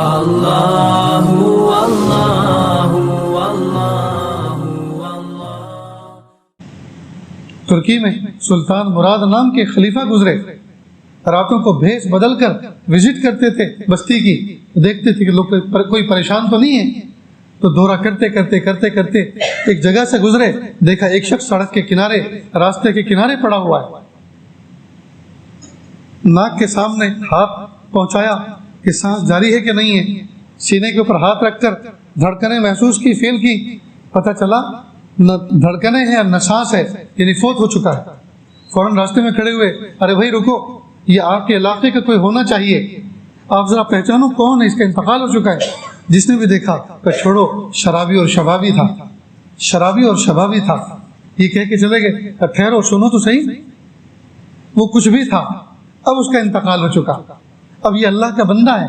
اللہ اللہ اللہ۔ ترکی میں سلطان مراد نام کے خلیفہ گزرے، راتوں کو بھیس بدل کر وزٹ کرتے تھے بستی کی، دیکھتے تھے کہ لوگ کوئی پریشان تو نہیں ہے، تو دورہ کرتے کرتے کرتے کرتے ایک جگہ سے گزرے، دیکھا ایک شخص سڑک کے کنارے، راستے کے کنارے پڑا ہوا ہے، ناک کے سامنے ہاتھ پہنچایا کہ سانس جاری ہے کہ نہیں ہے، سینے کے اوپر ہاتھ رکھ کر دھڑکنیں محسوس کی، فیل کی، پتہ چلا نہ دھڑکنیں ہیں نہ سانس ہے، یعنی فوت ہو چکا ہے۔ فوراً راستے میں کھڑے ہوئے، ارے بھائی رکو، یہ آپ کے علاقے کا کوئی ہونا چاہیے، آپ ذرا پہچانو کون ہے، اس کا انتقال ہو چکا ہے۔ جس نے بھی دیکھا کہ چھوڑو، شرابی اور شبابی تھا، شرابی اور شبابی تھا، یہ کہہ کے چلے گئے، ٹھہرو سنو تو صحیح، وہ کچھ بھی تھا، اب اس کا انتقال ہو چکا، اب یہ اللہ کا بندہ ہے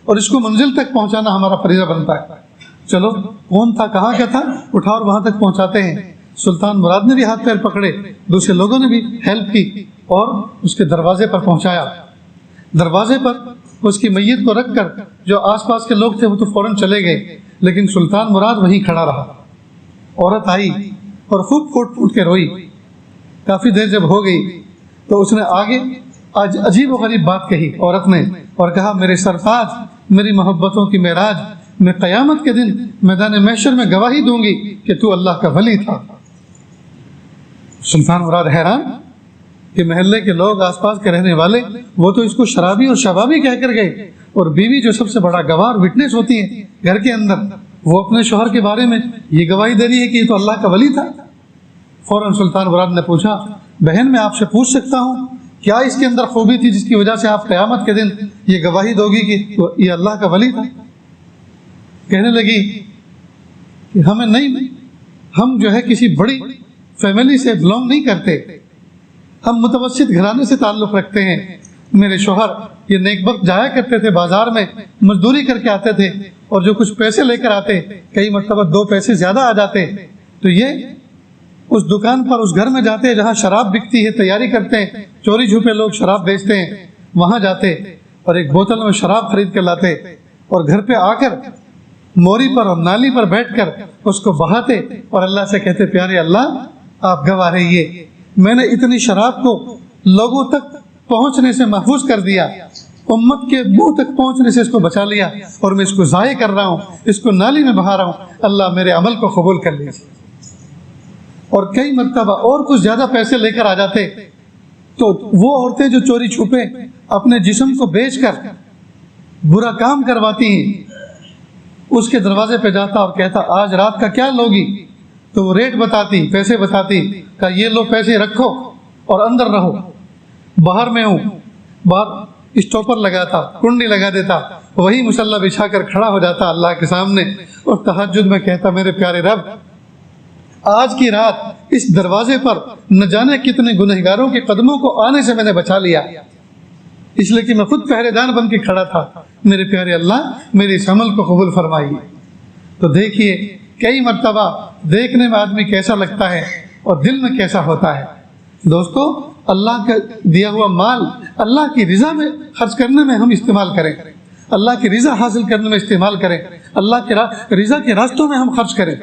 اور اس کو منزل تک پہنچانا ہمارا فریضہ بنتا ہے، چلو کون تھا، کہاں کا تھا، اٹھا اور وہاں تک پہنچاتے ہیں۔ سلطان مراد نے بھی ہاتھ پیر پکڑے، دوسرے لوگوں نے بھی ہیلپ کی اور اس کے دروازے پر پہنچایا۔ دروازے پر اس کی میت کو رکھ کر جو آس پاس کے لوگ تھے وہ تو فوراً چلے گئے، لیکن سلطان مراد وہیں کھڑا رہا۔ عورت آئی اور خوب پھوٹ پھوٹ کے روئی، کافی دیر جب ہو گئی تو اس نے آگے آج عجیب و غریب بات کہی عورت نے، اور کہا میرے سرفراز، میری محبتوں کی معراج، میں قیامت کے دن میدان محشر میں گواہی دوں گی کہ تو اللہ کا ولی تھا۔ سلطان مراد حیران کہ محلے کے لوگ، آس پاس کے رہنے والے، وہ تو اس کو شرابی اور شبابی کہہ کر گئے، اور بیوی جو سب سے بڑا گواہ اور وٹنس ہوتی ہے گھر کے اندر، وہ اپنے شوہر کے بارے میں یہ گواہی دے رہی ہے کہ یہ تو اللہ کا ولی تھا۔ فوراً سلطان مراد نے پوچھا، بہن میں آپ سے پوچھ سکتا ہوں کیا اس کے اندر خوبی تھی جس کی وجہ سے آپ قیامت کے دن یہ گواہی دو گی کہ یہ اللہ کا ولی تھا؟ کہنے لگی کہ ہمیں نہیں، ہم جو ہے کسی بڑی فیملی سے بلونگ نہیں کرتے، ہم متوسط گھرانے سے تعلق رکھتے ہیں۔ میرے شوہر یہ نیک بخت جایا کرتے تھے، بازار میں مزدوری کر کے آتے تھے، اور جو کچھ پیسے لے کر آتے، کئی مرتبہ 2 پیسے زیادہ آ جاتے، تو یہ اس دکان پر، اس گھر میں جاتے جہاں شراب بکتی ہے، تیاری کرتے ہیں، چوری چھپے لوگ شراب بیچتے ہیں، وہاں جاتے اور ایک بوتل میں شراب خرید کر لاتے، اور گھر پہ آ کر موری پر اور نالی پر بیٹھ کر اس کو بہاتے اور اللہ سے کہتے، پیارے اللہ آپ گواہ رہیے، میں نے اتنی شراب کو لوگوں تک پہنچنے سے محفوظ کر دیا، امت کے منہ تک پہنچنے سے اس کو بچا لیا، اور میں اس کو ضائع کر رہا ہوں، اس کو نالی میں بہا رہا ہوں، اللہ میرے عمل کو قبول کر لیجیے۔ اور کئی مرتبہ اور کچھ زیادہ پیسے لے کر آ جاتے، تو وہ عورتیں جو چوری چھپے اپنے جسم کو بیچ کر برا کام کرواتی ہیں، اس کے دروازے پہ جاتا اور کہتا آج رات کا کیا لوگی، تو وہ ریٹ بتاتی، پیسے بتاتی، کہ یہ لو پیسے رکھو اور اندر رہو، باہر میں ہوں، باہر اسٹاپر لگاتا، کنڈی لگا دیتا، وہی مصلی بچھا کر کھڑا ہو جاتا اللہ کے سامنے، اور تہجد میں کہتا میرے پیارے رب آج کی رات اس دروازے پر نہ جانے کتنے گنہگاروں کے قدموں کو آنے سے میں نے بچا لیا، اس لیے کہ میں خود پہرے دار بن کے کھڑا تھا، میرے پیارے اللہ میرے اس عمل کو قبول فرمائیے۔ تو دیکھیے کئی مرتبہ دیکھنے میں آدمی کیسا لگتا ہے اور دل میں کیسا ہوتا ہے۔ دوستو، اللہ کا دیا ہوا مال اللہ کی رضا میں خرچ کرنے میں ہم استعمال کریں، اللہ کی رضا حاصل کرنے میں استعمال کریں، اللہ کی رضا کے راستوں میں ہم خرچ کریں۔